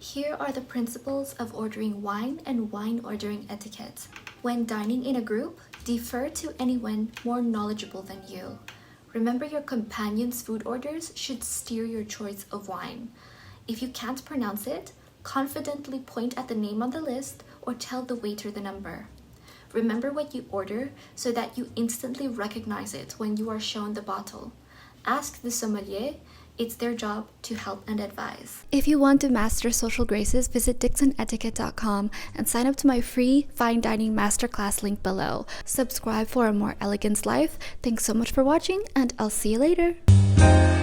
Here are the principles of ordering wine and wine ordering etiquette. When dining in a group, defer to anyone more knowledgeable than you. Remember, your companion's food orders should steer your choice of wine. If you can't pronounce it, confidently point at the name on the list or tell the waiter the number. Remember what you order so that you instantly recognize it when you are shown the bottle. Ask the sommelier. It's their job to help and advise. If you want to master social graces, visit dixonetiquette.com and sign up to my free fine dining masterclass link below. Subscribe for a more elegant life. Thanks so much for watching, and I'll see you later.